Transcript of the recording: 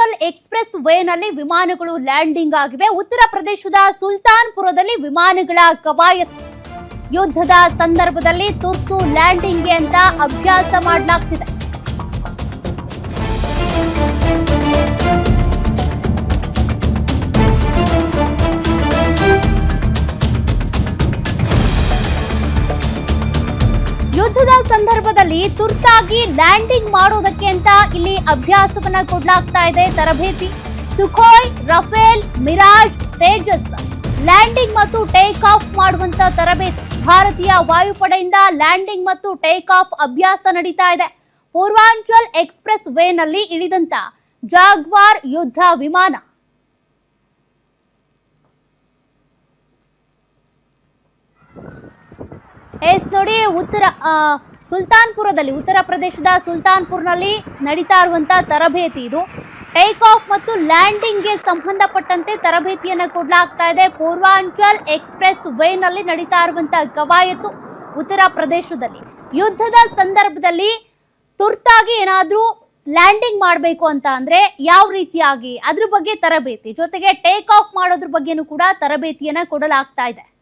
Purvanchal express ವೇನಲ್ಲಿ ವಿಮಾನಗಳು landing ಆಗಿವೆ. ಉತ್ತರ ಪ್ರದೇಶದ ಸುಲ್ತಾನ್ಪುರದಲ್ಲಿ ವಿಮಾನಗಳ ಕವಾಯತು. ಯುದ್ಧದ ಸಂದರ್ಭದಲ್ಲಿ ತುರ್ತು ಲ್ಯಾಂಡಿಂಗ್ಗೆ ಅಂತ ಅಭ್ಯಾಸ ಮಾಡಲಾಗ್ತಿದೆ. ಯುದ್ಧದ ಸಂದರ್ಭದಲ್ಲಿ ತುರ್ತಾಗಿ ಲ್ಯಾಂಡಿಂಗ್ ಮಾಡೋದಕ್ಕೆ ಅಂತ ಇಲ್ಲಿ ಅಭ್ಯಾಸವನ್ನ ಕೊಡಲಾಗ್ತಾ ಇದೆ. ತರಬೇತಿ Sukhoi, Rafale, Mirage, Tejas landing ಮತ್ತು ಟೇಕ್ ಆಫ್ ಮಾಡುವಂತ ತರಬೇತಿ. ಭಾರತೀಯ ವಾಯುಪಡೆಯಿಂದ ಲ್ಯಾಂಡಿಂಗ್ ಮತ್ತು ಟೇಕ್ ಆಫ್ ಅಭ್ಯಾಸ ನಡೀತಾ ಇದೆ. ಪೂರ್ವಾಂಚಲ್ ಎಕ್ಸ್‌ಪ್ರೆಸ್ ವೇನಲ್ಲಿ ಇಳಿದಂತ ಜಾಗ್ವಾರ್ ಯುದ್ಧ ವಿಮಾನ. ನೋಡಿ, ಉತ್ತರ ಪ್ರದೇಶದ ಸುಲ್ತಾನ್ಪುರ್ನಲ್ಲಿ ನಡೀತಾ ಇರುವಂತಹ ತರಬೇತಿ ಇದು. ಟೇಕ್ ಆಫ್ ಮತ್ತು ಲ್ಯಾಂಡಿಂಗ್ಗೆ ಸಂಬಂಧಪಟ್ಟಂತೆ ತರಬೇತಿಯನ್ನು ಕೊಡಲಾಗ್ತಾ ಇದೆ. ಪೂರ್ವಾಂಚಲ್ ಎಕ್ಸ್‌ಪ್ರೆಸ್ ವೇನಲ್ಲಿ ನಡೀತಾ ಇರುವಂತಹ ಕವಾಯತು ಉತ್ತರ ಪ್ರದೇಶದಲ್ಲಿ. ಯುದ್ಧದ ಸಂದರ್ಭದಲ್ಲಿ ತುರ್ತಾಗಿ ಏನಾದ್ರೂ ಲ್ಯಾಂಡಿಂಗ್ ಮಾಡಬೇಕು ಅಂತ ಅಂದ್ರೆ ಯಾವ ರೀತಿಯಾಗಿ ಅದ್ರ ಬಗ್ಗೆ ತರಬೇತಿ, ಜೊತೆಗೆ ಟೇಕ್ ಆಫ್ ಮಾಡೋದ್ರ ಬಗ್ಗೆನೂ ಕೂಡ ತರಬೇತಿಯನ್ನ ಕೊಡಲಾಗ್ತಾ ಇದೆ.